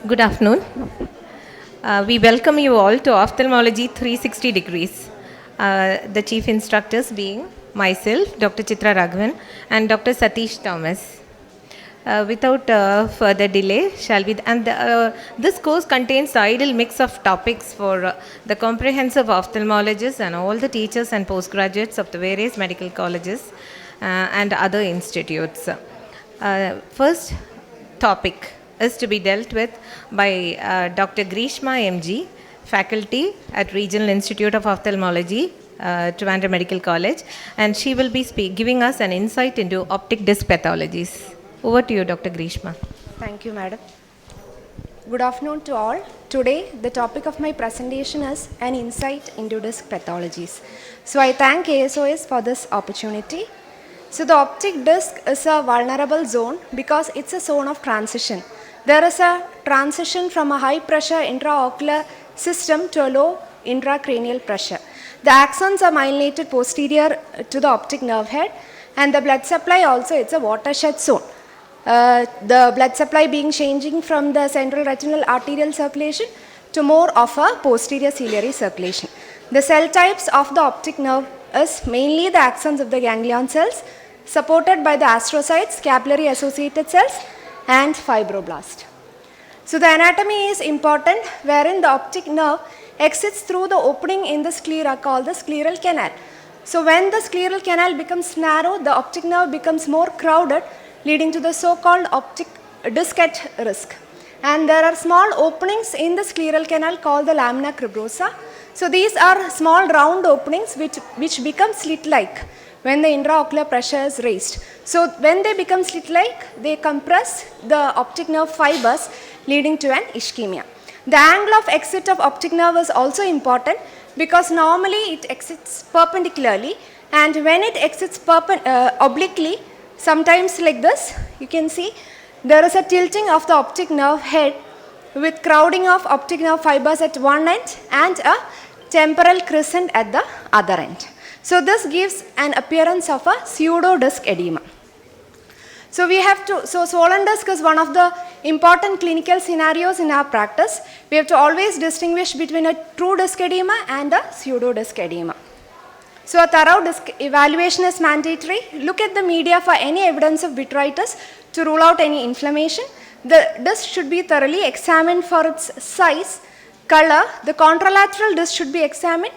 Good afternoon. We welcome you all to Ophthalmology 360 degrees. The chief instructors being myself, Dr. Chitra Raghavan, and Dr. Satish Thomas. Without further delay, shall we? This course contains the ideal mix of topics for the comprehensive ophthalmologists and all the teachers and postgraduates of the various medical colleges and other institutes. First topic is to be dealt with by Dr. Grishma MG, faculty at Regional Institute of Ophthalmology, Trivandrum Medical College, and she will be giving us an insight into optic disc pathologies. Over to you, Dr. Grishma. Thank you, madam. Good afternoon to all. Today, the topic of my presentation is an insight into disc pathologies. So I thank KSOS for this opportunity. So the optic disc is a vulnerable zone because it's a zone of transition. There is a transition from a high pressure intraocular system to a low intracranial pressure. The axons are myelinated posterior to the optic nerve head, and the blood supply also, it's a watershed zone. The blood supply being changing from the central retinal arterial circulation to more of a posterior ciliary circulation. The cell types of the optic nerve is mainly the axons of the ganglion cells, supported by the astrocytes, capillary associated cells, and fibroblast. So the anatomy is important, wherein the optic nerve exits through the opening in the sclera called the scleral canal. So when the scleral canal becomes narrow, the optic nerve becomes more crowded, leading to the so-called optic disc at risk. And there are small openings in the scleral canal called the lamina cribrosa. So these are small round openings which become slit-like when the intraocular pressure is raised. So when they become slit-like, they compress the optic nerve fibers, leading to an ischemia. The angle of exit of optic nerve is also important because normally it exits perpendicularly, and when it exits obliquely, sometimes like this, you can see there is a tilting of the optic nerve head with crowding of optic nerve fibers at one end and a temporal crescent at the other end. So this gives an appearance of a pseudo-disc edema. So swollen disc is one of the important clinical scenarios in our practice. We have to always distinguish between a true disc edema and a pseudo-disc edema. So a thorough disc evaluation is mandatory. Look at the media for any evidence of vitritis to rule out any inflammation. The disc should be thoroughly examined for its size, color. The contralateral disc should be examined.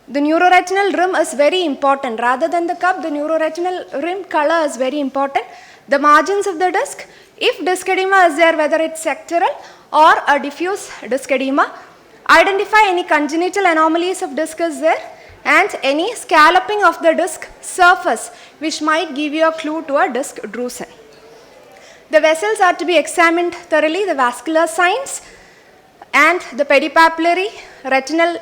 The neuroretinal rim is very important. Rather than the cup, the neuroretinal rim color is very important. The margins of the disc, if disc edema is there, whether it's sectoral or a diffuse disc edema, identify any congenital anomalies of disc is there, and any scalloping of the disc surface which might give you a clue to a disc drusen. The vessels are to be examined thoroughly, the vascular signs, and the peripapillary retinal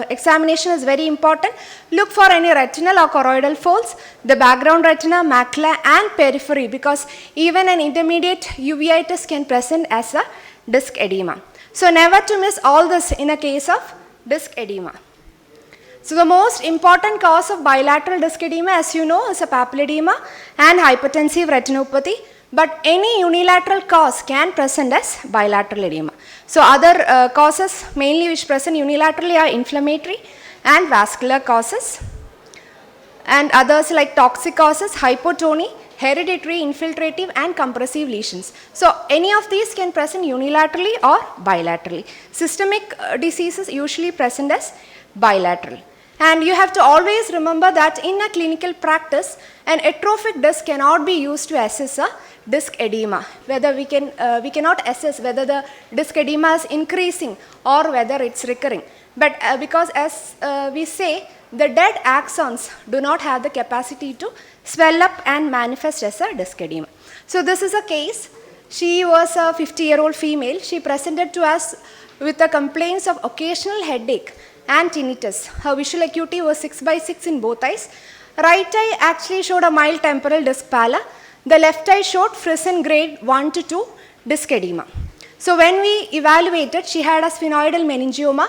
examination is very important. Look for any retinal or choroidal folds, the background retina, macula, and periphery, because even an intermediate uveitis can present as a disc edema. So never to miss all this in a case of disc edema. So the most important cause of bilateral disc edema, as you know, is a papilledema and hypertensive retinopathy. But any unilateral cause can present as bilateral edema. So other causes mainly which present unilaterally are inflammatory and vascular causes, and others like toxic causes, hypotony, hereditary, infiltrative, and compressive lesions. So any of these can present unilaterally or bilaterally. Systemic diseases usually present as bilateral. And you have to always remember that in a clinical practice, an atrophic disc cannot be used to assess a disc edema. Whether we cannot assess whether the disc edema is increasing or whether it's recurring. But because as we say, the dead axons do not have the capacity to swell up and manifest as a disc edema. So this is a case. She was a 50-year-old female. She presented to us with the complaints of occasional headache and tinnitus. Her visual acuity was 6/6 in both eyes. Right eye actually showed a mild temporal disc pallor. The left eye showed frisson grade 1 to 2 disc edema. So when we evaluated, she had a sphenoidal meningioma,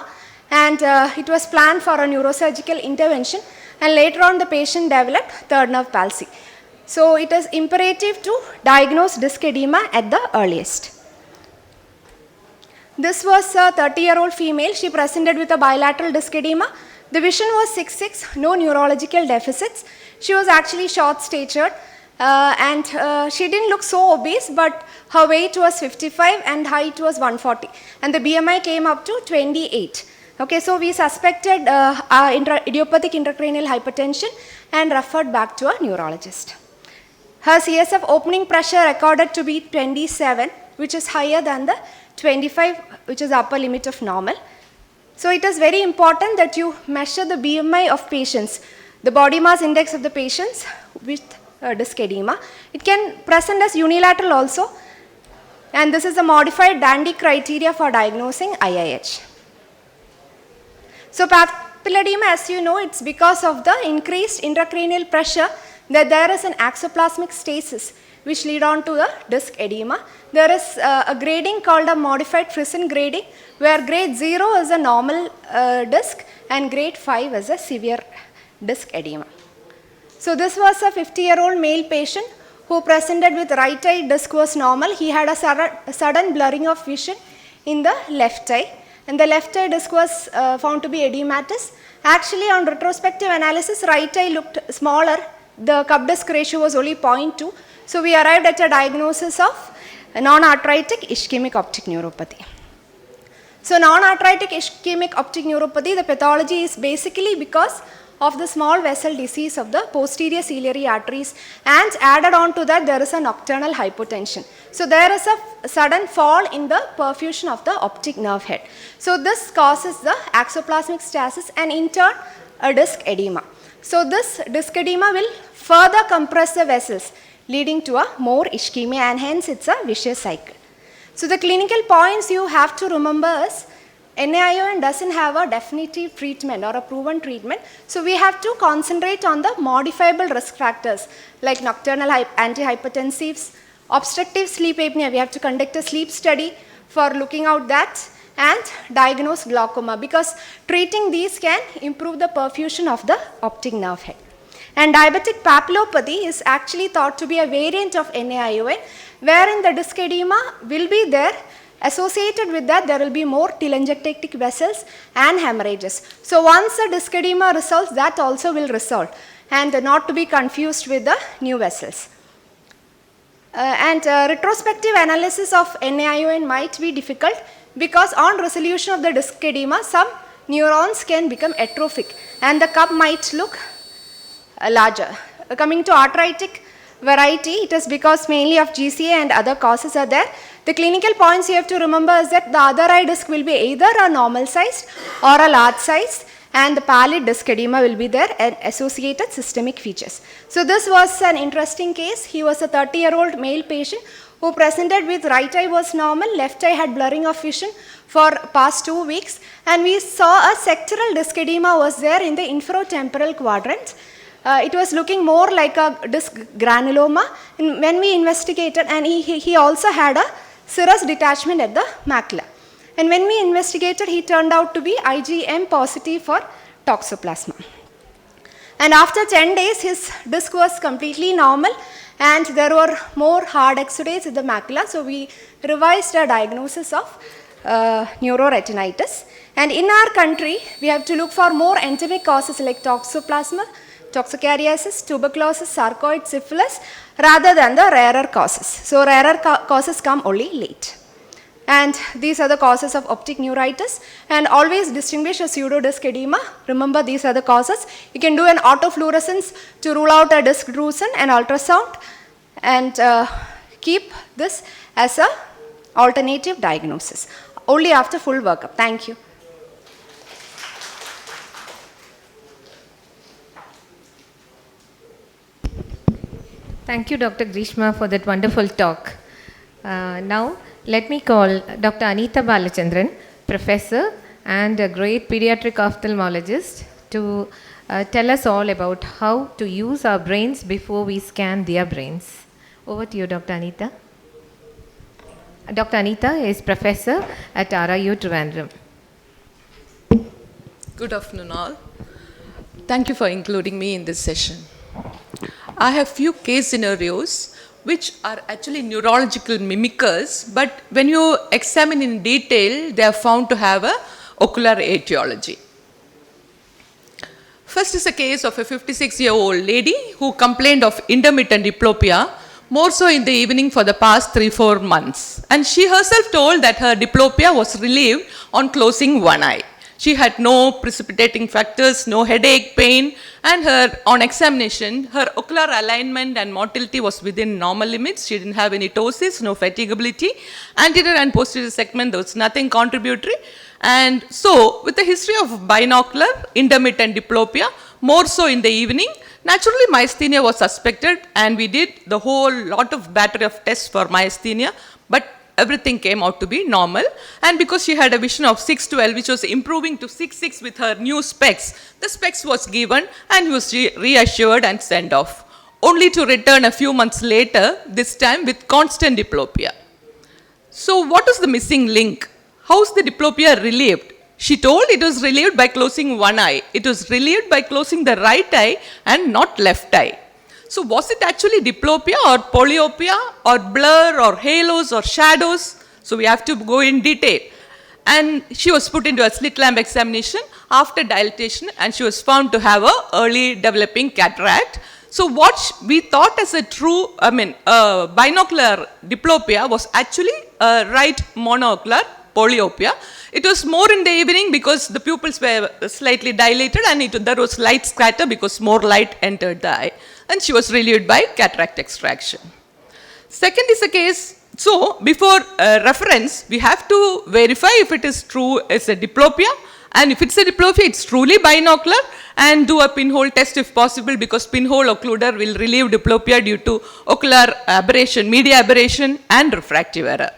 and it was planned for a neurosurgical intervention, and later on the patient developed third nerve palsy. So it is imperative to diagnose disc edema at the earliest. This was a 30-year-old female. She presented with a bilateral disc edema. The vision was 6'6", no neurological deficits. She was actually short-statured and she didn't look so obese, but her weight was 55 and height was 140. And the BMI came up to 28. Okay, so we suspected idiopathic intracranial hypertension and referred back to a neurologist. Her CSF opening pressure recorded to be 27, which is higher than the 25, which is upper limit of normal. So it is very important that you measure the BMI of patients, the body mass index of the patients with disc edema. It can present as unilateral also, and this is a modified Dandy criteria for diagnosing IIH. So papilledema, as you know, it's because of the increased intracranial pressure that there is an axoplasmic stasis which lead on to the disc edema. There is a grading called a modified Frisson grading, where grade 0 is a normal disc and grade 5 is a severe disc edema. So this was a 50-year-old male patient who presented with right eye disc was normal. He had a sudden blurring of vision in the left eye, and the left eye disc was found to be edematous. Actually, on retrospective analysis, right eye looked smaller. The cup disc ratio was only 0.2. So we arrived at a diagnosis of non-arthritic ischemic optic neuropathy. So non-arthritic ischemic optic neuropathy, the pathology is basically because of the small vessel disease of the posterior ciliary arteries, and added on to that there is a nocturnal hypotension. So there is a sudden fall in the perfusion of the optic nerve head. So this causes the axoplasmic stasis and in turn a disc edema. So this disc edema will further compress the vessels, leading to a more ischemia, and hence it's a vicious cycle. So the clinical points you have to remember is NAION doesn't have a definitive treatment or a proven treatment. So we have to concentrate on the modifiable risk factors like nocturnal antihypertensives, obstructive sleep apnea. We have to conduct a sleep study for looking out that, and diagnose glaucoma, because treating these can improve the perfusion of the optic nerve head. And diabetic papillopathy is actually thought to be a variant of NAION, wherein the disc edema will be there. Associated with that, there will be more telangiectatic vessels and hemorrhages. So once the disc edema resolves, that also will resolve, and not to be confused with the new vessels. Retrospective analysis of NAION might be difficult, because on resolution of the disc edema, some neurons can become atrophic and the cup might look larger. Coming to arthritic variety, it is because mainly of GCA and other causes are there. The clinical points you have to remember is that the other eye disc will be either a normal sized or a large sized, and the pallid disc edema will be there and associated systemic features. So this was an interesting case. He was a 30-year-old male patient who presented with right eye was normal, left eye had blurring of vision for past 2 weeks, and we saw a sectoral disc edema was there in the inferotemporal quadrant. It was looking more like a disc granuloma when we investigated, and he also had a serous detachment at the macula. And when we investigated, he turned out to be IgM positive for toxoplasma. And after 10 days, his disc was completely normal, and there were more hard exudates in the macula. So we revised a diagnosis of neuroretinitis. And in our country, we have to look for more endemic causes like toxoplasma, toxocariasis, tuberculosis, sarcoid, syphilis, rather than the rarer causes. So rarer causes come only late. And these are the causes of optic neuritis, and always distinguish a pseudodisc edema. Remember, these are the causes. You can do an autofluorescence to rule out a disc drusen and ultrasound, and keep this as a alternative diagnosis only after full workup. Thank you. Thank you, Dr. Grishma, for that wonderful talk. Now, let me call Dr. Anita Balachandran, professor and a great pediatric ophthalmologist, to tell us all about how to use our brains before we scan their brains. Over to you, Dr. Anita. Dr. Anita is professor at RIU Trivandrum. Good afternoon, all. Thank you for including me in this session. I have few case scenarios which are actually neurological mimickers, but when you examine in detail, they are found to have a ocular etiology. First is a case of a 56-year-old lady who complained of intermittent diplopia, more so in the evening for the past 3-4 months. And she herself told that her diplopia was relieved on closing one eye. She had no precipitating factors, no headache, pain, and on examination, her ocular alignment and motility was within normal limits. She didn't have any ptosis, no fatigability. Anterior and posterior segment, there was nothing contributory. And so, with a history of binocular intermittent diplopia, more so in the evening, naturally myasthenia was suspected, and we did the whole lot of battery of tests for myasthenia, but everything came out to be normal. And because she had a vision of 6/12, which was improving to 6/6 with her new specs, the specs was given and he was reassured and sent off, only to return a few months later, this time with constant diplopia. So what is the missing link? How is the diplopia relieved? She told it was relieved by closing one eye. It was relieved by closing the right eye and not left eye. So was it actually diplopia or polyopia or blur or halos or shadows? So we have to go in detail. And she was put into a slit lamp examination after dilatation, and she was found to have an early developing cataract. So what we thought as a true, binocular diplopia was actually a right monocular polyopia. It was more in the evening because the pupils were slightly dilated, and there was light scatter because more light entered the eye, and she was relieved by cataract extraction. Second is a case, so before reference, we have to verify if it is true as a diplopia, and if it's a diplopia, it's truly binocular, and do a pinhole test if possible, because pinhole occluder will relieve diplopia due to ocular aberration, media aberration, and refractive error.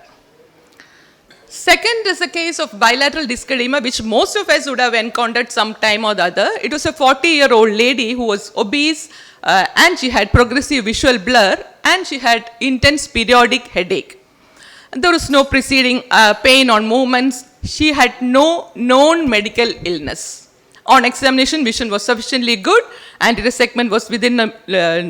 Second is a case of bilateral disc edema, which most of us would have encountered some time or the other. It was a 40-year-old lady who was obese, and she had progressive visual blur, and she had intense periodic headache. And there was no preceding pain on movements. She had no known medical illness. On examination, vision was sufficiently good, anterior segment was within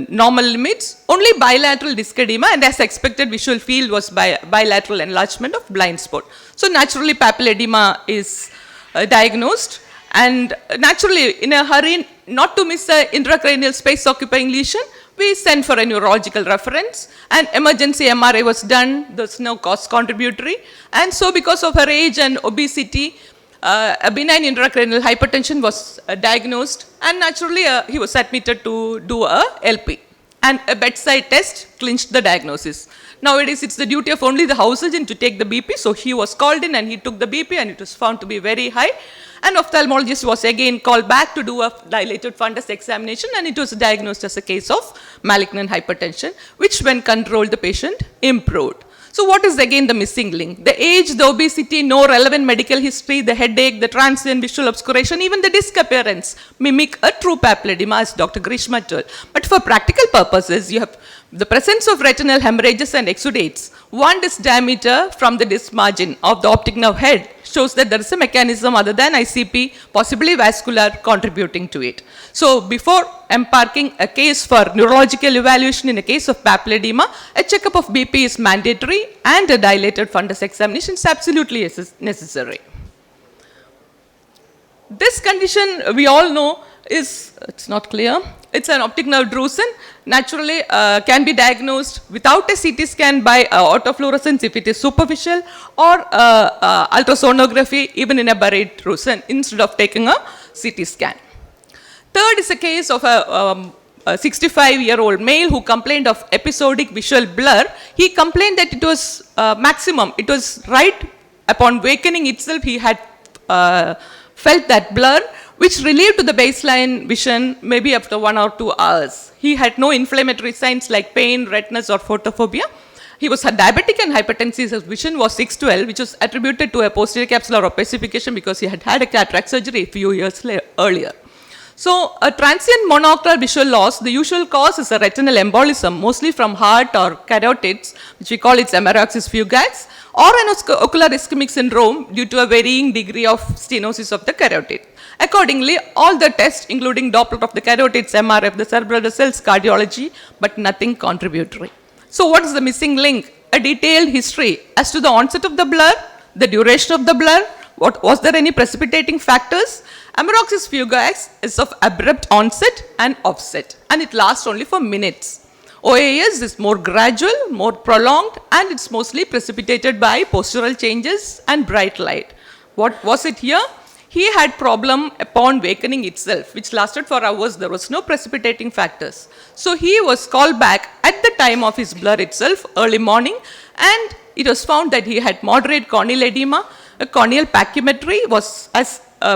normal limits, only bilateral disc edema, and as expected, visual field was bilateral enlargement of blind spot. So naturally, papilledema is diagnosed, and naturally, in a hurry not to miss an intracranial space occupying lesion, we sent for a neurological reference, and emergency MRI was done. There's no cost contributory, and so because of her age and obesity, a benign intracranial hypertension was diagnosed, and naturally he was admitted to do a LP, and a bedside test clinched the diagnosis. Nowadays it's the duty of only the house surgeon to take the BP, so he was called in and he took the BP, and it was found to be very high, and ophthalmologist was again called back to do a dilated fundus examination, and it was diagnosed as a case of malignant hypertension, which when controlled the patient improved. So what is again the missing link? The age, the obesity, no relevant medical history, the headache, the transient visual obscuration, even the disc appearance mimic a true papilledema, as Dr. Grishma told. But for practical purposes, you have the presence of retinal hemorrhages and exudates. One disc diameter from the disc margin of the optic nerve head shows that there is a mechanism other than ICP, possibly vascular, contributing to it. So before embarking a case for neurological evaluation in a case of papilledema, a checkup of BP is mandatory, and a dilated fundus examination is absolutely necessary. This condition we all know is, it's not clear, it's an optic nerve drusen, naturally can be diagnosed without a CT scan by autofluorescence if it is superficial, or ultrasonography even in a buried drusen instead of taking a CT scan. Third is a case of a 65-year-old male who complained of episodic visual blur. He complained that it was maximum, it was right upon awakening itself, he had felt that blur, which relieved to the baseline vision maybe after 1 or 2 hours. He had no inflammatory signs like pain, redness, or photophobia. He was diabetic and hypertensive. His vision was 6/12, which was attributed to a posterior capsular opacification because he had had a cataract surgery a few years earlier. So a transient monocular visual loss, the usual cause is a retinal embolism, mostly from heart or carotids, which we call its amaurosis fugax, or an ocular ischemic syndrome due to a varying degree of stenosis of the carotid. Accordingly, all the tests, including Doppler of the carotids, MRF, the cerebral cells, cardiology, but nothing contributory. So what is the missing link? A detailed history as to the onset of the blur, the duration of the blur, was there any precipitating factors? Amaroxis fugax is of abrupt onset and offset, and it lasts only for minutes. OAS is more gradual, more prolonged, and it's mostly precipitated by postural changes and bright light. What was it here? He had problem upon awakening itself, which lasted for hours. There was no precipitating factors. So he was called back at the time of his blur itself, early morning, and it was found that he had moderate corneal edema. A corneal pachymetry was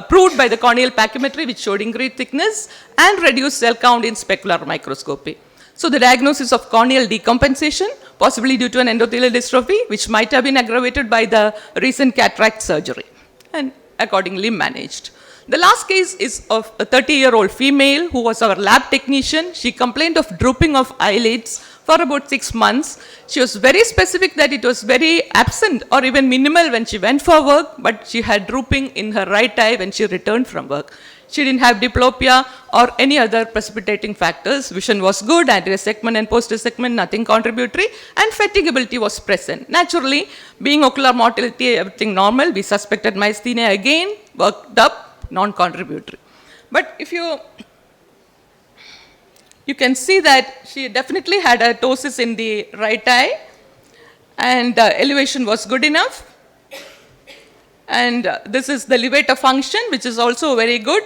proved by the corneal pachymetry, which showed increased thickness and reduced cell count in specular microscopy. So the diagnosis of corneal decompensation, possibly due to an endothelial dystrophy, which might have been aggravated by the recent cataract surgery, and accordingly managed. The last case is of a 30-year-old female who was our lab technician. She complained of drooping of eyelids for about 6 months. She was very specific that it was very absent or even minimal when she went for work, but she had drooping in her right eye when she returned from work. She didn't have diplopia or any other precipitating factors. Vision was good, anterior segment and posterior segment, nothing contributory, and fatigability was present. Naturally, being ocular motility, everything normal, we suspected myasthenia again, worked up, non-contributory. But if you can see that she definitely had a ptosis in the right eye, and elevation was good enough. And this is the levator function, which is also very good.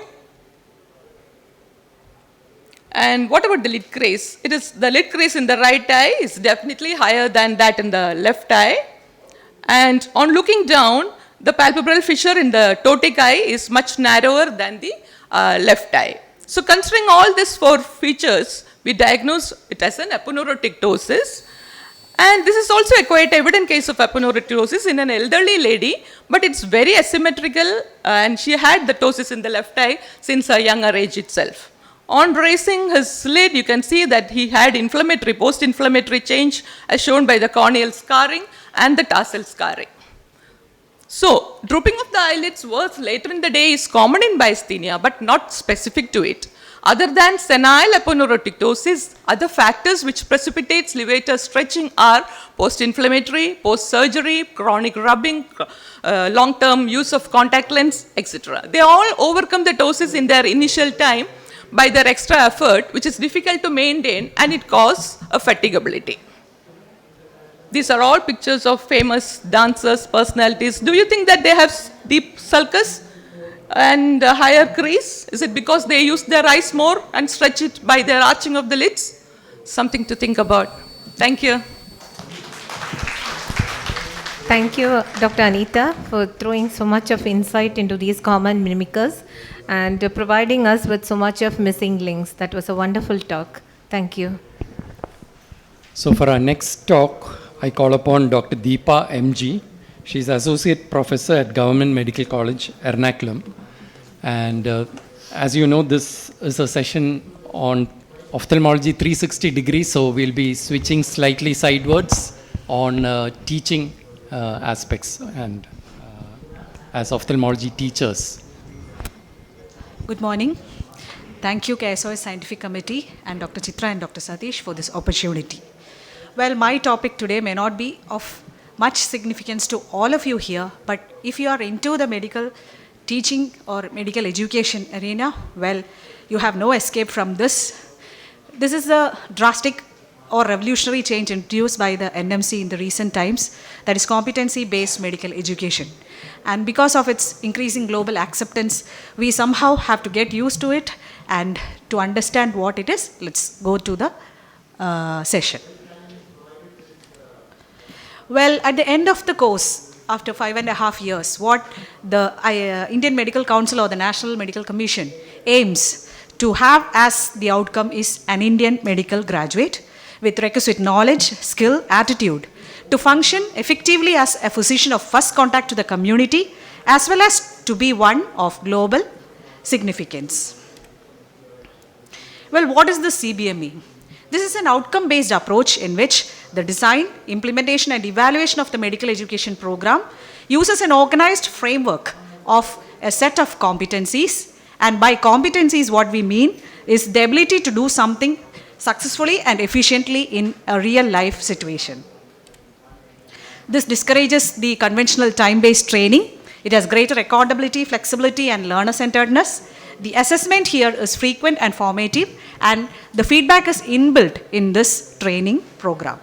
And what about the lid crease? It is the lid crease in the right eye is definitely higher than that in the left eye. And on looking down, the palpebral fissure in the ptotic eye is much narrower than the left eye. So considering all these 4 features, we diagnose it as an aponeurotic ptosis. And this is also a quite evident case of aponeurotic in an elderly lady, but it's very asymmetrical, and she had the ptosis in the left eye since her younger age itself. On raising his lid, you can see that he had inflammatory, post-inflammatory change as shown by the corneal scarring and the tarsal scarring. So, drooping of the eyelids was later in the day is common in myasthenia, but not specific to it. Other than senile aponeurotic ptosis, other factors which precipitates levator stretching are post-inflammatory, post-surgery, chronic rubbing, long-term use of contact lens, etc. They all overcome the ptosis in their initial time by their extra effort, which is difficult to maintain, and it causes a fatigability. These are all pictures of famous dancers, personalities. Do you think that they have deep sulcus and higher crease? Is it because they use their eyes more and stretch it by their arching of the lids? Something to think about. Thank you. Thank you, Dr. Anita, for throwing so much of insight into these common mimickers and providing us with so much of missing links. That was a wonderful talk. Thank you. So for our next talk, I call upon Dr. Deepa MG. She's Associate Professor at Government Medical College, Ernakulam. And as you know, this is a session on ophthalmology 360 degrees, so we'll be switching slightly sidewards on teaching aspects and as ophthalmology teachers. Good morning. Thank you, KSOS Scientific Committee and Dr. Chitra and Dr. Satish for this opportunity. Well, my topic today may not be of much significance to all of you here, but if you are into the medical teaching or medical education arena, well, you have no escape from this. This is a drastic or revolutionary change introduced by the NMC in the recent times, that is competency-based medical education. And because of its increasing global acceptance, we somehow have to get used to it, and to understand what it is, let's go to the session. Well, at the end of the course, after 5.5 years, what the Indian Medical Council or the National Medical Commission aims to have as the outcome is an Indian medical graduate with requisite knowledge, skill, attitude to function effectively as a physician of first contact to the community, as well as to be one of global significance. Well, what is the CBME? This is an outcome-based approach in which the design, implementation and evaluation of the medical education program uses an organized framework of a set of competencies, and by competencies what we mean is the ability to do something successfully and efficiently in a real life situation. This discourages the conventional time-based training. It has greater accountability, flexibility, and learner-centeredness. The assessment here is frequent and formative, and the feedback is inbuilt in this training program.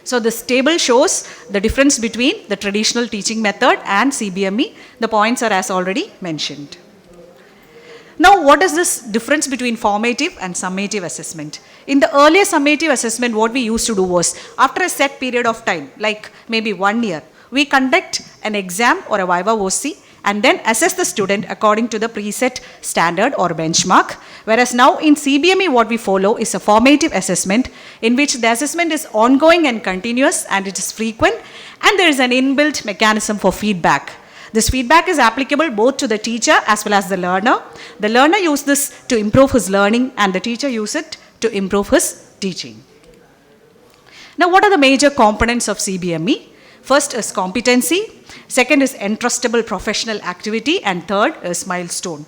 So this table shows the difference between the traditional teaching method and CBME. The points are as already mentioned. Now, what is this difference between formative and summative assessment? In the earlier summative assessment, what we used to do was, after a set period of time, like maybe 1 year, we conduct an exam or a Viva OC and then assess the student according to the preset standard or benchmark. Whereas now in CBME, what we follow is a formative assessment in which the assessment is ongoing and continuous and it is frequent, and there is an inbuilt mechanism for feedback. This feedback is applicable both to the teacher as well as the learner. The learner uses this to improve his learning and the teacher uses it to improve his teaching. Now, what are the major components of CBME? First is competency, second is entrustable professional activity, and third is milestone.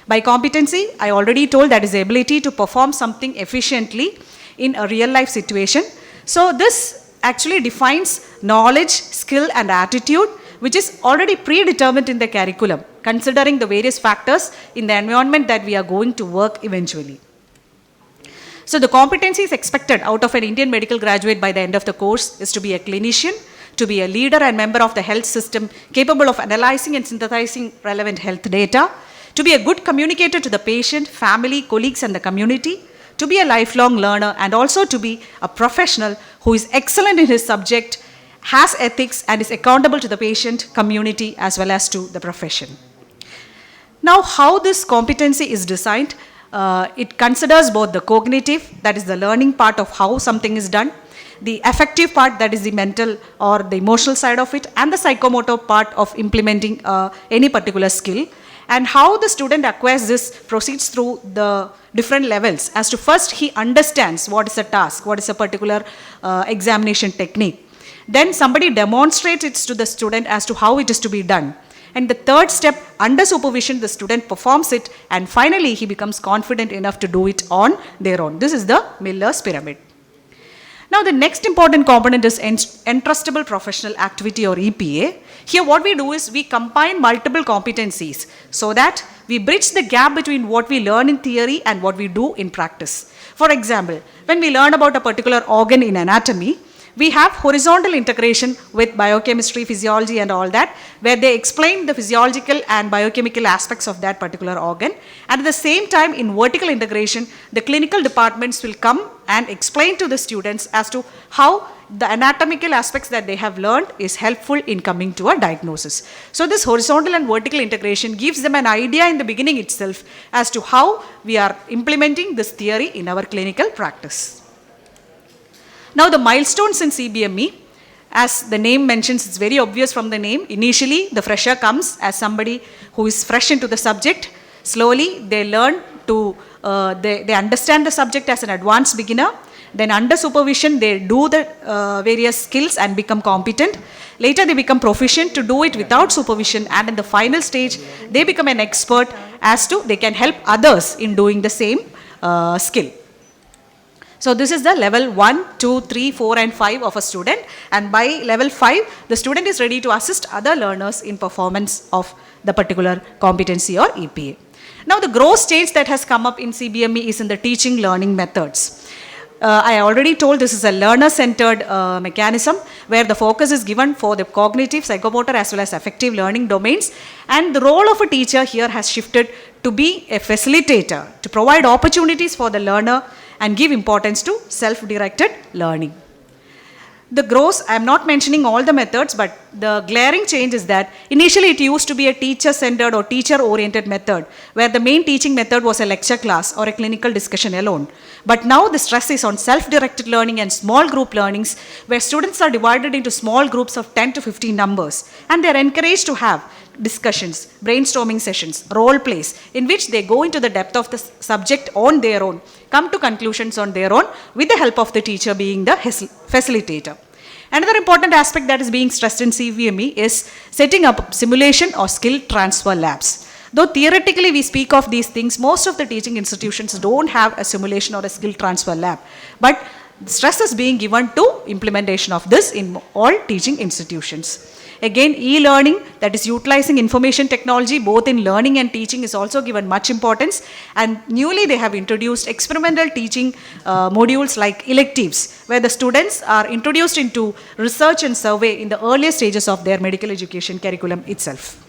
By competency, I already told that is the ability to perform something efficiently in a real life situation. So this actually defines knowledge, skill, and attitude, which is already predetermined in the curriculum, considering the various factors in the environment that we are going to work eventually. So the competency is expected out of an Indian medical graduate by the end of the course is to be a clinician, to be a leader and member of the health system capable of analyzing and synthesizing relevant health data, to be a good communicator to the patient, family, colleagues, and the community, to be a lifelong learner, and also to be a professional who is excellent in his subject, has ethics, and is accountable to the patient, community, as well as to the profession. Now, how this competency is designed, it considers both the cognitive, that is the learning part of how something is done, the affective part, that is the mental or the emotional side of it, and the psychomotor part of implementing any particular skill, and how the student acquires this proceeds through the different levels. As to first, he understands what is a task, what is a particular examination technique. Then somebody demonstrates it to the student as to how it is to be done. And the third step, under supervision, the student performs it, and finally he becomes confident enough to do it on their own. This is the Miller's pyramid. Now, the next important component is entrustable professional activity, or EPA. Here what we do is we combine multiple competencies so that we bridge the gap between what we learn in theory and what we do in practice. For example, when we learn about a particular organ in anatomy, we have horizontal integration with biochemistry, physiology, and all that, where they explain the physiological and biochemical aspects of that particular organ. And at the same time, in vertical integration, the clinical departments will come and explain to the students as to how the anatomical aspects that they have learned is helpful in coming to a diagnosis. So this horizontal and vertical integration gives them an idea in the beginning itself as to how we are implementing this theory in our clinical practice. Now, the milestones in CBME, as the name mentions, it's very obvious from the name. Initially, the fresher comes as somebody who is fresh into the subject. Slowly, they learn to, they understand the subject as an advanced beginner. Then under supervision, they do the various skills and become competent. Later, they become proficient to do it without supervision. And in the final stage, they become an expert as to they can help others in doing the same skill. So this is the level 1, 2, 3, 4, and 5 of a student, and by level 5, the student is ready to assist other learners in performance of the particular competency or EPA. Now, the gross change that has come up in CBME is in the teaching learning methods. I already told this is a learner-centered mechanism where the focus is given for the cognitive, psychomotor, as well as affective learning domains, and the role of a teacher here has shifted to be a facilitator, to provide opportunities for the learner and give importance to self-directed learning. The gross, I am not mentioning all the methods, but the glaring change is that initially it used to be a teacher-centered or teacher-oriented method, where the main teaching method was a lecture class or a clinical discussion alone. But now the stress is on self-directed learning and small group learnings, where students are divided into small groups of 10 to 15 numbers, and they are encouraged to have discussions, brainstorming sessions, role plays, in which they go into the depth of the subject on their own, come to conclusions on their own, with the help of the teacher being the facilitator. Another important aspect that is being stressed in CBME is setting up simulation or skill transfer labs. Though theoretically we speak of these things, most of the teaching institutions don't have a simulation or a skill transfer lab. But stress is being given to implementation of this in all teaching institutions. Again, e-learning, that is utilizing information technology both in learning and teaching, is also given much importance. And newly they have introduced experimental teaching modules like electives, where the students are introduced into research and survey in the earlier stages of their medical education curriculum itself.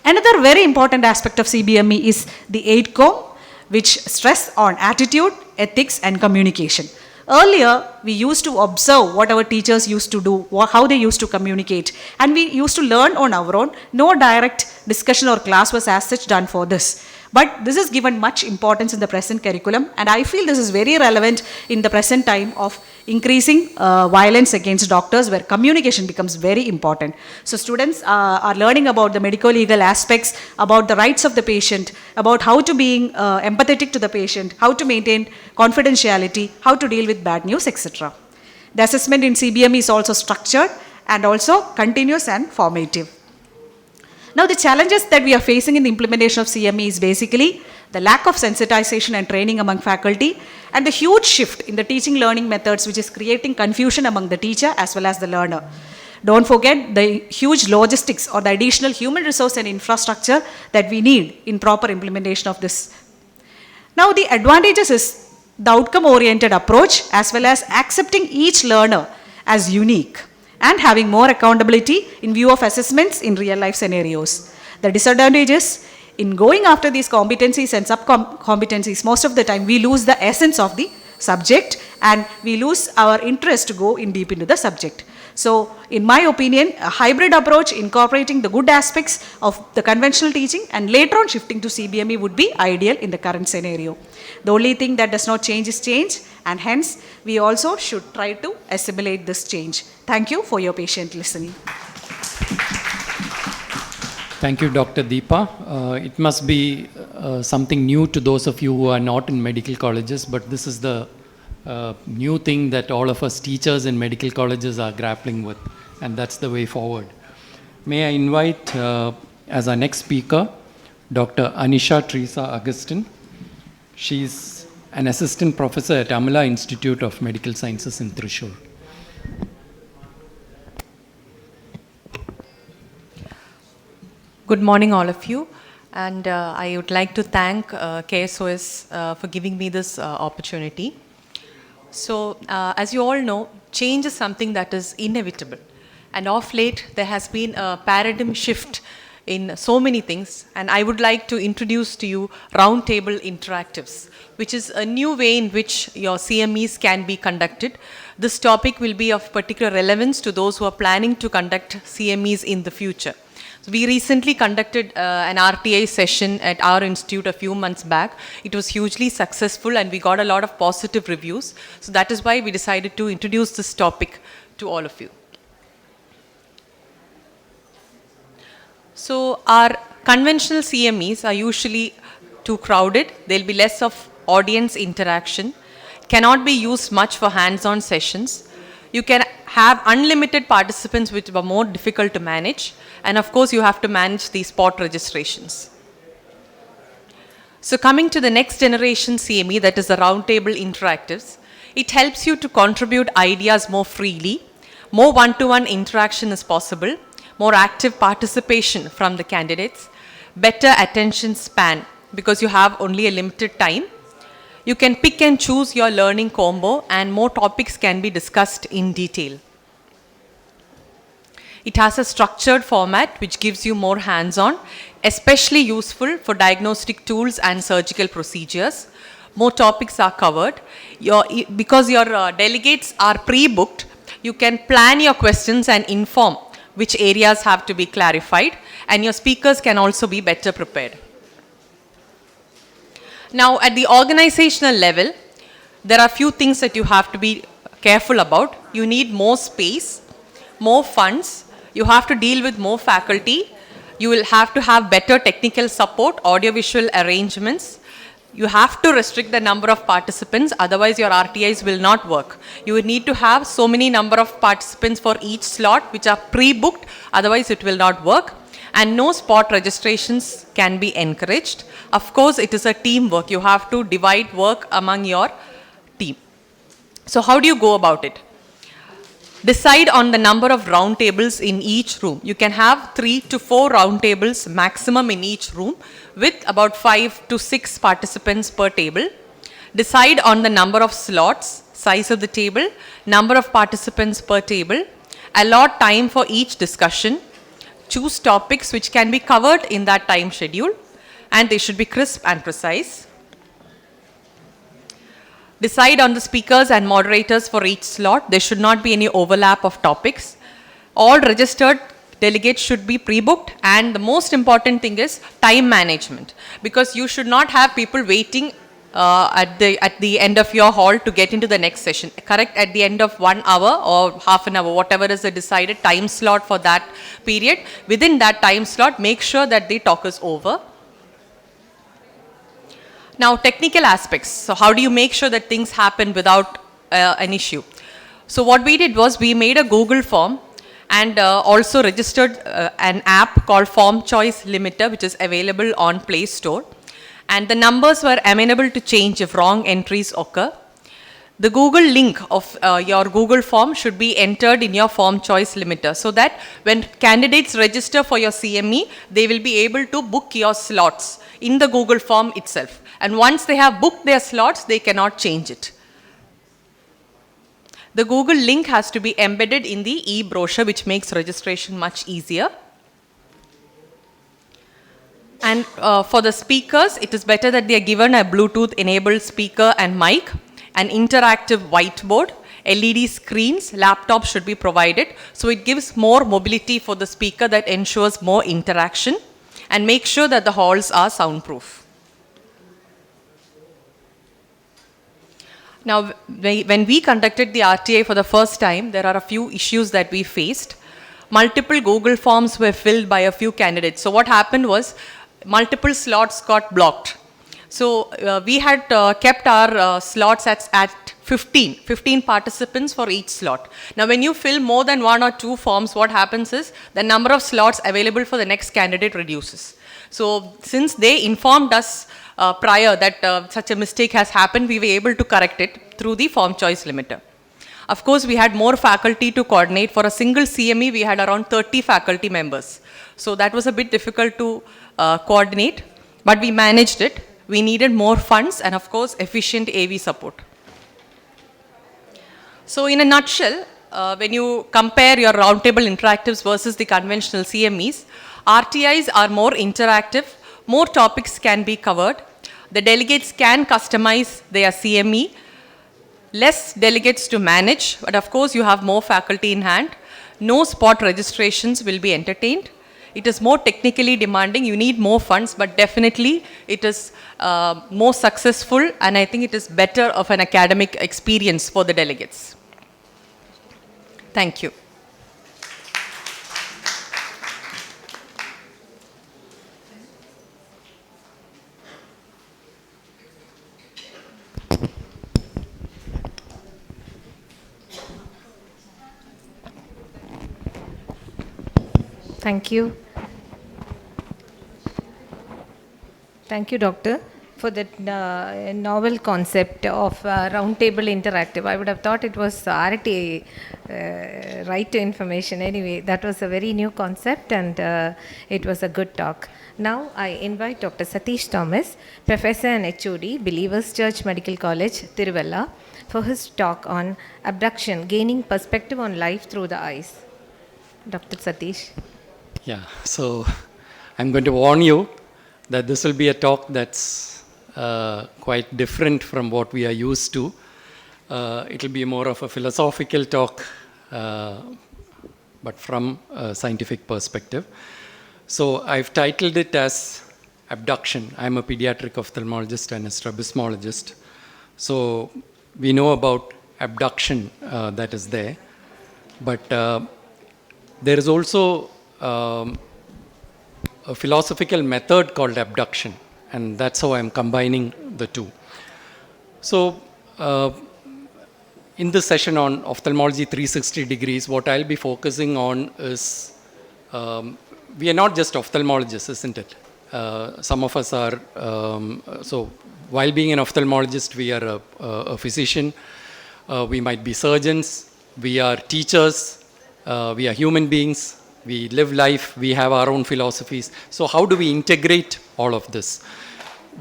Another very important aspect of CBME is the 8COM, which stress on attitude, ethics, and communication. Earlier, we used to observe what our teachers used to do, how they used to communicate, and we used to learn on our own. No direct discussion or class was as such done for this. But this is given much importance in the present curriculum, and I feel this is very relevant in the present time of increasing violence against doctors, where communication becomes very important. So students are learning about the medical legal aspects, about the rights of the patient, about how to be empathetic to the patient, how to maintain confidentiality, how to deal with bad news, etc. The assessment in CBME is also structured and also continuous and formative. Now, the challenges that we are facing in the implementation of CME is basically the lack of sensitization and training among faculty, and the huge shift in the teaching learning methods, which is creating confusion among the teacher as well as the learner. Don't forget the huge logistics or the additional human resource and infrastructure that we need in proper implementation of this. Now, the advantages is the outcome-oriented approach as well as accepting each learner as unique, and having more accountability in view of assessments in real-life scenarios. The disadvantages in going after these competencies and sub-competencies, most of the time we lose the essence of the subject and we lose our interest to go in deep into the subject. So, in my opinion, a hybrid approach incorporating the good aspects of the conventional teaching and later on shifting to CBME would be ideal in the current scenario. The only thing that does not change is change, and hence we also should try to assimilate this change. Thank you for your patient listening. Thank you, Dr. Deepa. It must be something new to those of you who are not in medical colleges, but this is the new thing that all of us teachers in medical colleges are grappling with, and that's the way forward. May I invite as our next speaker, Dr. Anisha Teresa Augustine. She's an assistant professor at Amala Institute of Medical Sciences in Thrissur. Good morning, all of you. And I would like to thank KSOS for giving me this opportunity. So, as you all know, change is something that is inevitable. And of late, there has been a paradigm shift in so many things. And I would like to introduce to you roundtable interactives, which is a new way in which your CMEs can be conducted. This topic will be of particular relevance to those who are planning to conduct CMEs in the future. So we recently conducted an RTI session at our institute a few months back. It was hugely successful and we got a lot of positive reviews. So that is why we decided to introduce this topic to all of you. So our conventional CMEs are usually too crowded. There will be less of audience interaction. Cannot be used much for hands-on sessions. You can have unlimited participants which are more difficult to manage. And of course, you have to manage the spot registrations. So coming to the next generation CME, that is the roundtable interactives, it helps you to contribute ideas more freely. More one-to-one interaction is possible. More active participation from the candidates. Better attention span because you have only a limited time. You can pick and choose your learning combo and more topics can be discussed in detail. It has a structured format which gives you more hands-on, especially useful for diagnostic tools and surgical procedures. More topics are covered. Because your delegates are pre-booked, you can plan your questions and inform which areas have to be clarified, and your speakers can also be better prepared. Now, at the organizational level, there are a few things that you have to be careful about. You need more space, more funds. You have to deal with more faculty. You will have to have better technical support, audiovisual arrangements. You have to restrict the number of participants, otherwise your RTIs will not work. You will need to have so many number of participants for each slot which are pre-booked, otherwise it will not work. and no spot registrations can be encouraged. Of course, it is a teamwork. You have to divide work among your team. So how do you go about it? Decide on the number of round tables in each room. You can have 3 to 4 round tables maximum in each room with about 5 to 6 participants per table. Decide on the number of slots, size of the table, number of participants per table. Allot time for each discussion. Choose topics which can be covered in that time schedule, and they should be crisp and precise. Decide on the speakers and moderators for each slot. There should not be any overlap of topics. All registered delegates should be pre-booked, and the most important thing is time management, because you should not have people waiting at the end of your hall to get into the next session. Correct at the end of 1 hour or half an hour, whatever is the decided time slot for that period. Within that time slot, make sure that the talk is over. Now, technical aspects. So how do you make sure that things happen without an issue? So what we did was we made a Google form and also registered an app called Form Choice Limiter, which is available on Play Store. And the numbers were amenable to change if wrong entries occur. The Google link of your Google form should be entered in your Form Choice Limiter, so that when candidates register for your CME, they will be able to book your slots in the Google form itself. And once they have booked their slots, they cannot change it. The Google link has to be embedded in the e-brochure, which makes registration much easier. And for the speakers, it is better that they are given a Bluetooth-enabled speaker and mic, an interactive whiteboard, LED screens, laptops should be provided. So it gives more mobility for the speaker, that ensures more interaction, and make sure that the halls are soundproof. Now, when we conducted the RTA for the first time, there are a few issues that we faced. Multiple Google forms were filled by a few candidates. So what happened was, multiple slots got blocked. So we had kept our slots at 15 participants for each slot. Now, when you fill more than 1 or 2 forms, what happens is the number of slots available for the next candidate reduces. So since they informed us prior that such a mistake has happened, we were able to correct it through the Form Choice Limiter. Of course, we had more faculty to coordinate. For a single CME, we had around 30 faculty members. So that was a bit difficult to coordinate, but we managed it. We needed more funds and, of course, efficient AV support. So in a nutshell, when you compare your roundtable interactives versus the conventional CMEs, RTIs are more interactive, more topics can be covered, the delegates can customize their CME, less delegates to manage, but of course you have more faculty in hand, no spot registrations will be entertained. It is more technically demanding, you need more funds, but definitely it is more successful, and I think it is better of an academic experience for the delegates. Thank you. Thank you. Thank you, Doctor, for that novel concept of roundtable interactive. I would have thought it was RTA, right to information. Anyway, that was a very new concept, and it was a good talk. Now, I invite Dr. Satish Thomas, Professor and HOD, Believers Church Medical College, Tiruvalla, for his talk on abduction, gaining perspective on life through the eyes. Dr. Satish. Yeah, so I'm going to warn you that this will be a talk that's quite different from what we are used to. It will be more of a philosophical talk, but from a scientific perspective. So I've titled it as Abduction. I'm a pediatric ophthalmologist and a strabismologist. So we know about abduction that is there, but there is also a philosophical method called abduction, and that's how I'm combining the two. So in this session on ophthalmology 360 degrees, what I'll be focusing on is we are not just ophthalmologists, isn't it? Some of us are, so while being an ophthalmologist, we are a physician, we might be surgeons, we are teachers, we are human beings, we live life, we have our own philosophies. So how do we integrate all of this?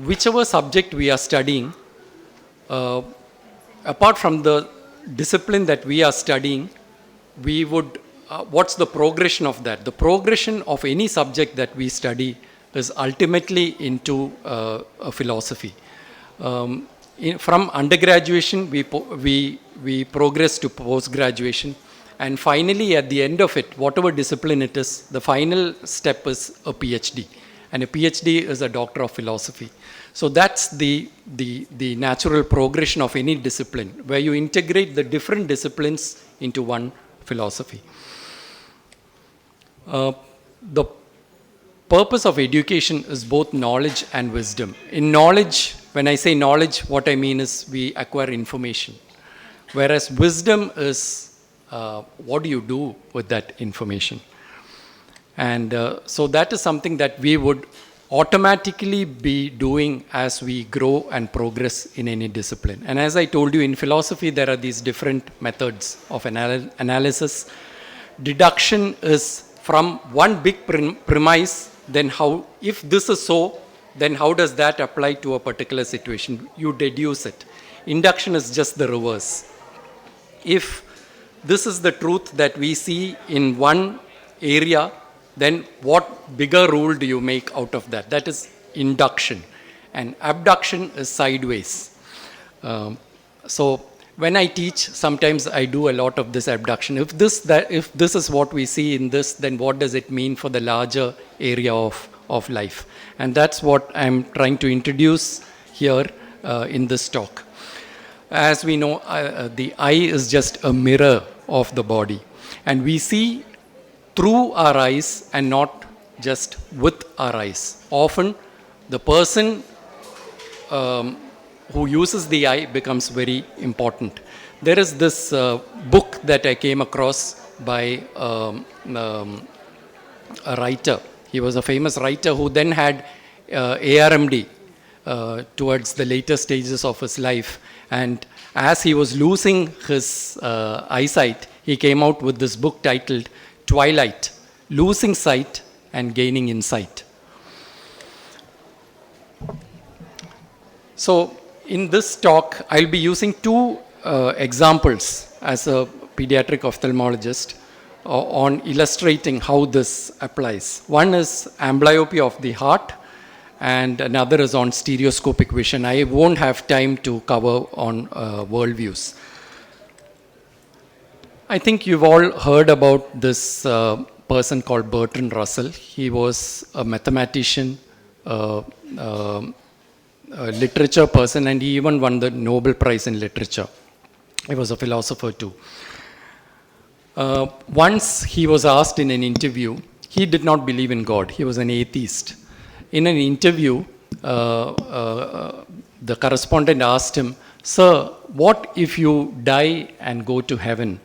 Whichever subject we are studying, apart from the discipline that we are studying, we would, what's the progression of that? The progression of any subject that we study is ultimately into a philosophy. From undergraduation, we progress to post-graduation. And finally, at the end of it, whatever discipline it is, the final step is a PhD. And a PhD is a doctor of philosophy. So that's the natural progression of any discipline, where you integrate the different disciplines into one philosophy. The purpose of education is both knowledge and wisdom. In knowledge, when I say knowledge, what I mean is we acquire information. Whereas wisdom is what do you do with that information? And so that is something that we would automatically be doing as we grow and progress in any discipline. And as I told you, in philosophy, there are these different methods of analysis. Deduction is from one big premise, then how, if this is so, then how does that apply to a particular situation? You deduce it. Induction is just the reverse. If this is the truth that we see in one area, then what bigger rule do you make out of that? That is induction. And abduction is sideways. So when I teach, sometimes I do a lot of this abduction. If this is what we see in this, then what does it mean for the larger area of life? And that's what I'm trying to introduce here in this talk. As we know, the eye is just a mirror of the body. And we see through our eyes and not just with our eyes. Often, the person who uses the eye becomes very important. There is this book that I came across by a writer. He was a famous writer who then had ARMD towards the later stages of his life. And as he was losing his eyesight, he came out with this book titled Twilight, Losing Sight and Gaining Insight. So in this talk, I'll be using two examples as a pediatric ophthalmologist on illustrating how this applies. One is amblyopia of the heart, and another is on stereoscopic vision. I won't have time to cover on worldviews. I think you've all heard about this person called Bertrand Russell. He was a mathematician, a literature person, and he even won the Nobel Prize in Literature. He was a philosopher too. Once he was asked in an interview, he did not believe in God. He was an atheist. In an interview, the correspondent asked him, "Sir, what if you die and go to heaven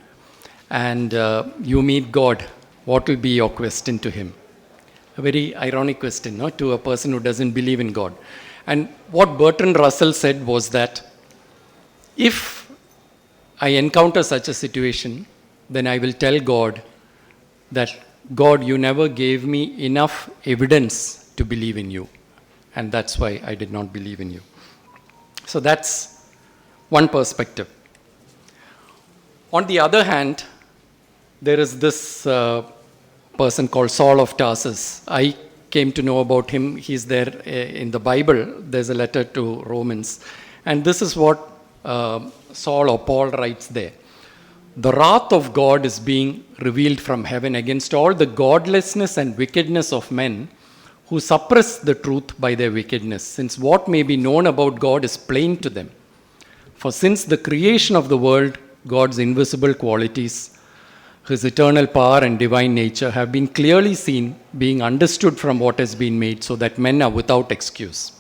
and you meet God? What will be your question to him?" A very ironic question, no? To a person who doesn't believe in God. And what Bertrand Russell said was that if I encounter such a situation, then I will tell God that, God, you never gave me enough evidence to believe in you. And that's why I did not believe in you. So that's one perspective. On the other hand, there is this person called Saul of Tarsus. I came to know about him. He's there in the Bible. There's a letter to Romans. And this is what Saul or Paul writes there. The wrath of God is being revealed from heaven against all the godlessness and wickedness of men who suppress the truth by their wickedness, since what may be known about God is plain to them. For since the creation of the world, God's invisible qualities, his eternal power and divine nature have been clearly seen, being understood from what has been made, so that men are without excuse.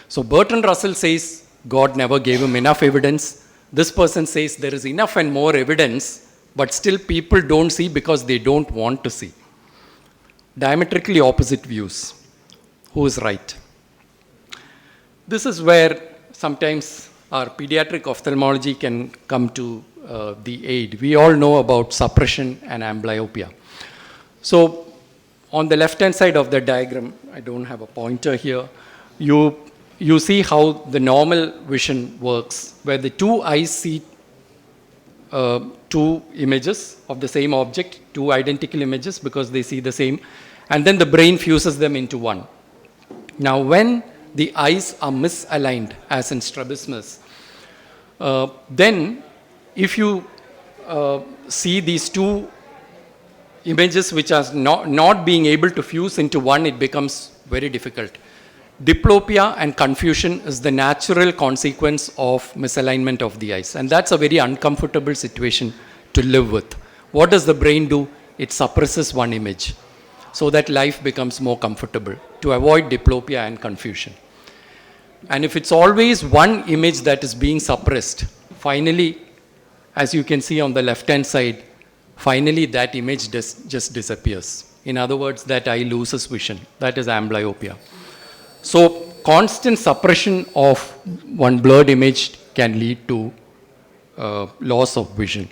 So Bertrand Russell says God never gave him enough evidence. This person says there is enough and more evidence, but still people don't see because they don't want to see. diametrically opposite views. Who is right? This is where sometimes our pediatric ophthalmology can come to the aid. We all know about suppression and amblyopia. So on the left-hand side of the diagram, I don't have a pointer here, you see how the normal vision works, where the two eyes see two images of the same object, two identical images because they see the same, and then the brain fuses them into one. Now, when the eyes are misaligned, as in strabismus, then if you see these two images which are not being able to fuse into one, it becomes very difficult. Diplopia and confusion is the natural consequence of misalignment of the eyes, and that's a very uncomfortable situation to live with. What does the brain do? It suppresses one image so that life becomes more comfortable to avoid diplopia and confusion. And if it's always one image that is being suppressed, finally, as you can see on the left-hand side, finally that image just disappears. In other words, that eye loses vision. That is amblyopia. So constant suppression of one blurred image can lead to loss of vision.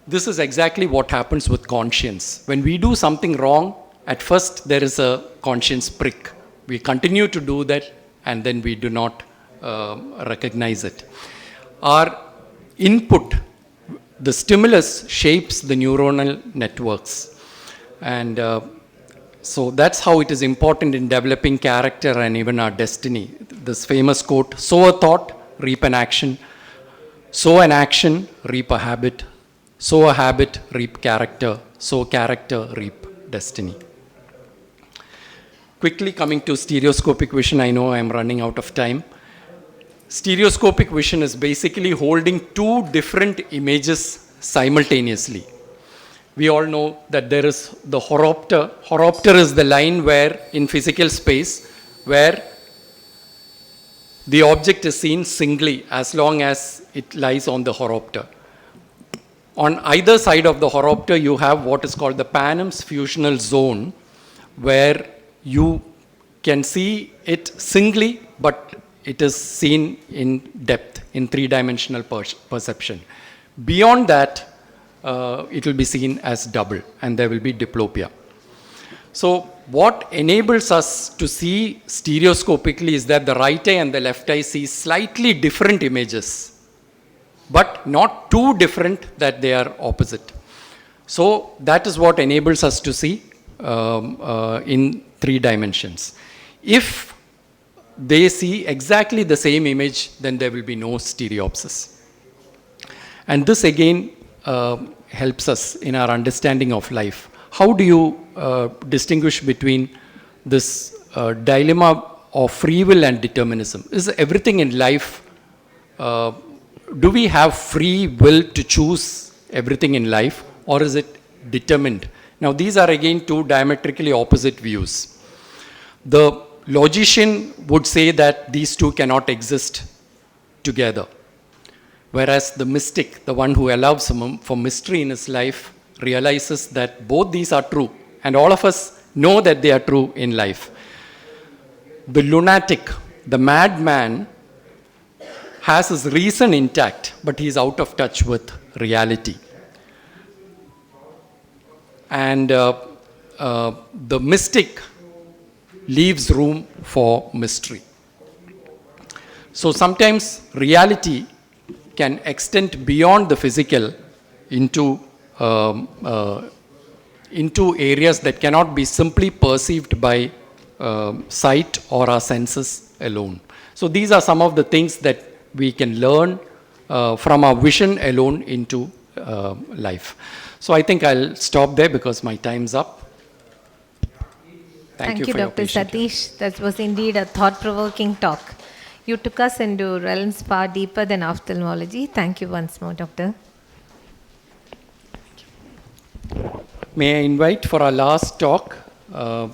This is exactly what happens with conscience. When we do something wrong, at first there is a conscience prick. We continue to do that and then we do not recognize it. Our input, the stimulus, shapes the neuronal networks. And so that's how it is important in developing character and even our destiny. This famous quote, sow a thought, reap an action. Sow an action, reap a habit. Sow a habit, reap character. Sow character, reap destiny. Quickly coming to stereoscopic vision, I know I'm running out of time. Stereoscopic vision is basically holding two different images simultaneously. We all know that there is the horopter. Horopter is the line where, in physical space, where the object is seen singly as long as it lies on the horopter. On either side of the horopter, you have what is called the Panem's fusional zone, where you can see it singly, but it is seen in depth, in three-dimensional perception. Beyond that, it will be seen as double, and there will be diplopia. So what enables us to see stereoscopically is that the right eye and the left eye see slightly different images, but not too different that they are opposite. So that is what enables us to see in 3 dimensions. If they see exactly the same image, then there will be no stereopsis. And this again helps us in our understanding of life. How do you distinguish between this dilemma of free will and determinism? Is everything in life, do we have free will to choose everything in life, or is it determined? Now these are again 2 diametrically opposite views. The logician would say that these 2 cannot exist together. Whereas the mystic, the one who allows for mystery in his life, realizes that both these are true. And all of us know that they are true in life. The lunatic, the madman, has his reason intact, but he is out of touch with reality. And the mystic leaves room for mystery. So sometimes reality can extend beyond the physical into areas that cannot be simply perceived by sight or our senses alone. So these are some of the things that we can learn from our vision alone into life. So I think I'll stop there because my time's up. Thank you for Dr. Satish. That was indeed a thought-provoking talk. You took us into realms far deeper than ophthalmology. Thank you once more, Doctor. May I invite for our last talk, Dr.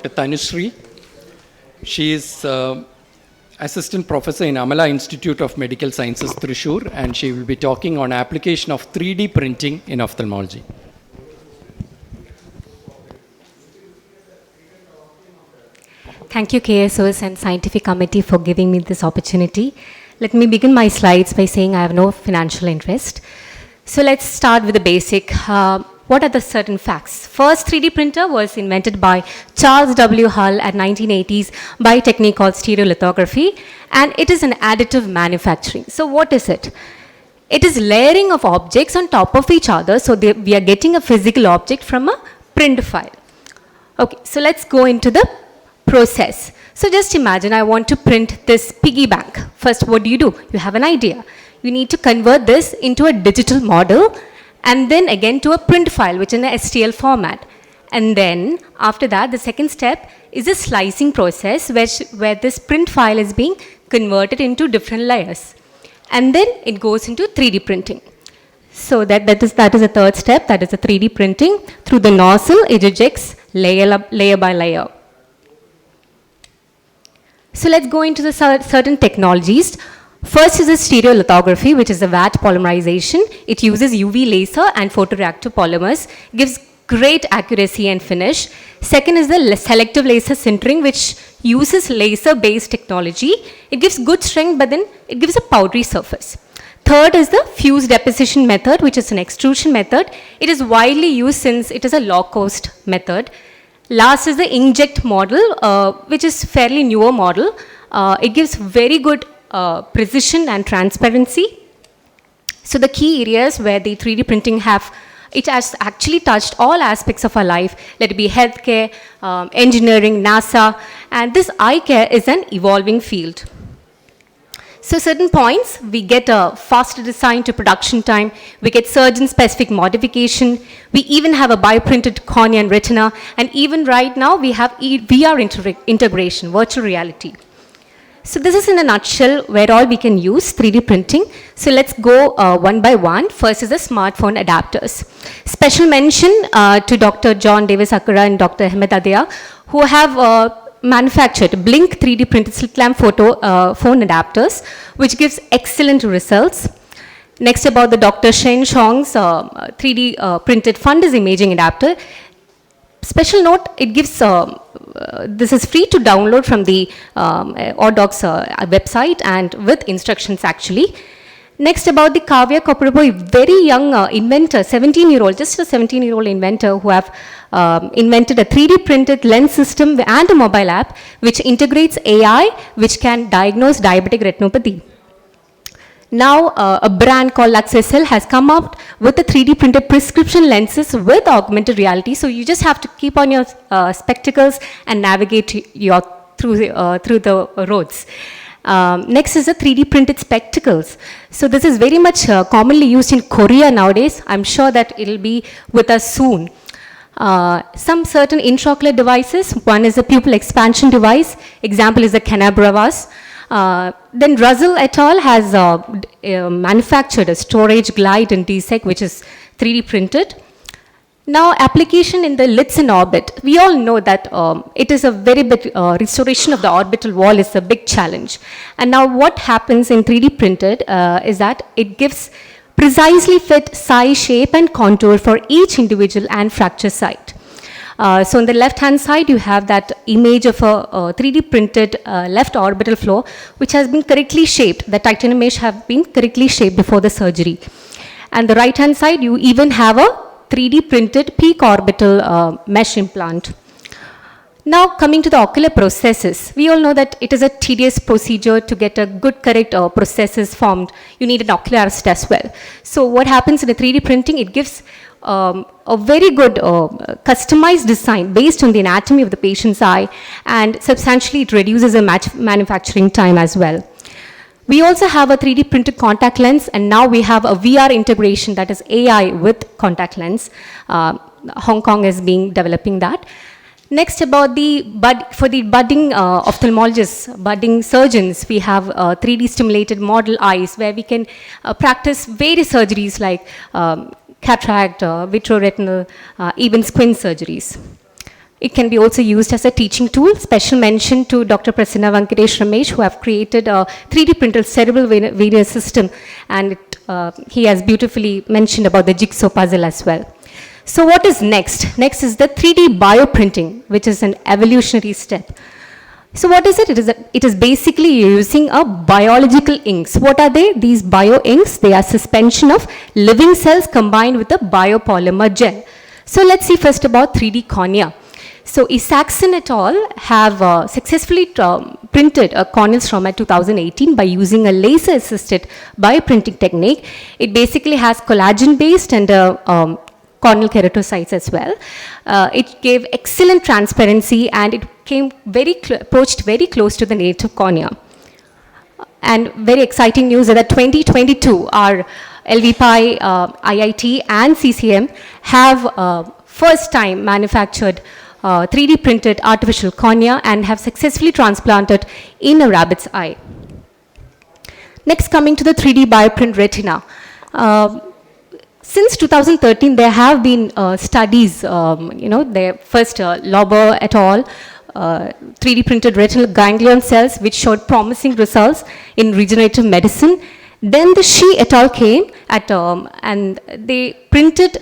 Tanushree. She is Assistant Professor in Amala Institute of Medical Sciences, Thrissur, and she will be talking on application of 3D printing in ophthalmology. Thank you, KSOS and Scientific Committee, for giving me this opportunity. Let me begin my slides by saying I have no financial interest. So let's start with the basic. What are the certain facts? First 3D printer was invented by Charles W. Hull at 1980s by a technique called stereolithography, and it is an additive manufacturing. So what is it? It is layering of objects on top of each other, so we are getting a physical object from a print file. Okay, so let's go into the process. So just imagine I want to print this piggy bank. First, what do? You have an idea. You need to convert this into a digital model and then again to a print file, which is in a STL format. And then after that, the second step is a slicing process where this print file is being converted into different layers. And then it goes into 3D printing. So that is the third step, that is the 3D printing. Through the nozzle, it ejects layer by layer. So let's go into the certain technologies. First is the stereolithography, which is the VAT polymerization. It uses UV laser and photoreactive polymers, gives great accuracy and finish. Second is the selective laser sintering, which uses laser-based technology. It gives good strength, but then it gives a powdery surface. Third is the fuse deposition method, which is an extrusion method. It is widely used since it is a low-cost method. Last is the inkjet model, which is fairly newer model. It gives very good precision and transparency. So the key areas where the 3D printing it has actually touched all aspects of our life, let it be healthcare, engineering, NASA, and this eye care is an evolving field. So certain points, we get a faster design to production time, we get surgeon-specific modification, we even have a bioprinted cornea and retina, and even right now we have VR integration, virtual reality. So this is in a nutshell where all we can use 3D printing. So let's go one by one. First is the smartphone adapters. Special mention to Dr. John Davis Akara and Dr. Ahmed Adea, who have manufactured Blink 3D printed slit lamp phone adapters, which gives excellent results. Next about the Dr. Shen Chong's 3D printed fundus imaging adapter. Special note, it gives, this is free to download from the ORDocs website and with instructions actually. Next about the Kavya Koprabu, very young inventor, 17-year-old, just a 17-year-old inventor who have invented a 3D printed lens system and a mobile app which integrates AI, which can diagnose diabetic retinopathy. Now, a brand called LuxSL has come out with the 3D printed prescription lenses with augmented reality. So you just have to keep on your spectacles and navigate through the roads. Next is the 3D printed spectacles. So this is very much commonly used in Korea nowadays. I'm sure that it'll be with us soon. Some certain intraocular devices. One is a pupil expansion device. Example is the Canabravas. Then Russell et al. Has manufactured a storage glide in DSEC, which is 3D printed. Now, application in the lids in orbit. We all know that it is a very big restoration of the orbital wall is a big challenge. And now what happens in 3D printed is that it gives precisely fit size, shape and contour for each individual and fracture site. So on the left hand side, you have that image of a 3D printed left orbital floor, which has been correctly shaped. The titanium mesh have been correctly shaped before the surgery. And the right hand side, you even have a 3D printed peak orbital mesh implant. Now coming to the ocular processes, we all know that it is a tedious procedure to get a good correct processes formed. You need an ocular arrest as well. So what happens in the 3D printing, it gives a very good customized design based on the anatomy of the patient's eye, and substantially it reduces the manufacturing time as well. We also have a 3D printed contact lens, and now we have a VR integration, that is AI with contact lens. Hong Kong is developing that. Next about for the budding ophthalmologists, budding surgeons, we have 3D stimulated model eyes where we can practice various surgeries like cataract, vitreoretinal, even squint surgeries. It can be also used as a teaching tool. Special mention to Dr. Prasanna Venkatesh Ramesh, who have created a 3D printed cerebral venous system, and he has beautifully mentioned about the jigsaw puzzle as well. So what is next? Next is the 3D bioprinting, which is an evolutionary step. So what is it? It is basically using a biological inks. What are they? These bio inks, they are suspension of living cells combined with a biopolymer gel. So let's see first about 3D cornea. So Isaacson et al. Have successfully printed a corneal stroma 2018 by using a laser-assisted bioprinting technique. It basically has collagen-based and corneal keratocytes as well. It gave excellent transparency and it came approached very close to the native cornea. And very exciting news is that 2022, our LVPI, IIT and CCM have first time manufactured 3D printed artificial cornea and have successfully transplanted in a rabbit's eye. Next, coming to the 3D bioprint retina. Since 2013, there have been studies, their first Lauber et al. 3D printed retinal ganglion cells which showed promising results in regenerative medicine. Then the Shi et al. Came and they printed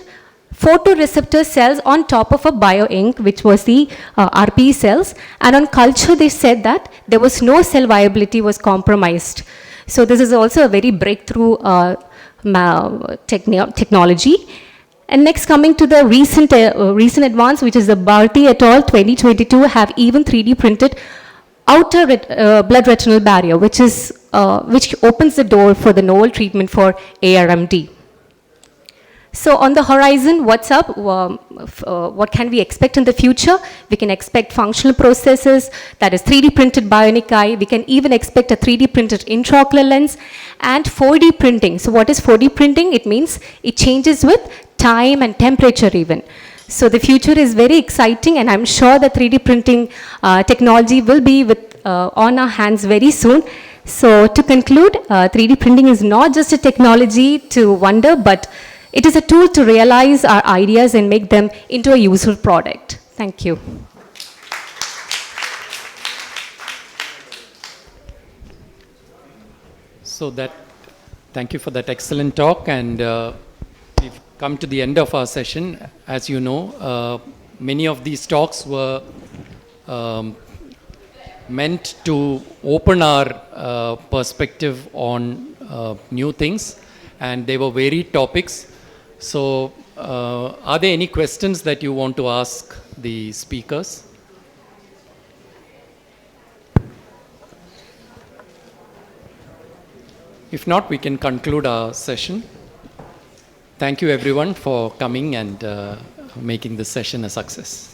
photoreceptor cells on top of a bio-ink, which was the RPE cells. And on culture, they said that there was no cell viability was compromised. So this is also a very breakthrough technology. And next, coming to the recent advance, which is the Bharti et al. 2022 have even 3D printed outer blood retinal barrier, which opens the door for the novel treatment for ARMD. So on the horizon, what's up? What can we expect in the future? We can expect functional processes, that is 3D printed bionic eye. We can even expect a 3D printed intraocular lens and 4D printing. So what is 4D printing? It means it changes with time and temperature even. So the future is very exciting and I'm sure the 3D printing technology will be on our hands very soon. So to conclude, 3D printing is not just a technology to wonder, but it is a tool to realize our ideas and make them into a useful product. Thank you. So thank you for that excellent talk, and we've come to the end of our session. As you know, many of these talks were meant to open our perspective on new things, and they were varied topics. So are there any questions that you want to ask the speakers? If not, we can conclude our session. Thank you everyone for coming and making this session a success.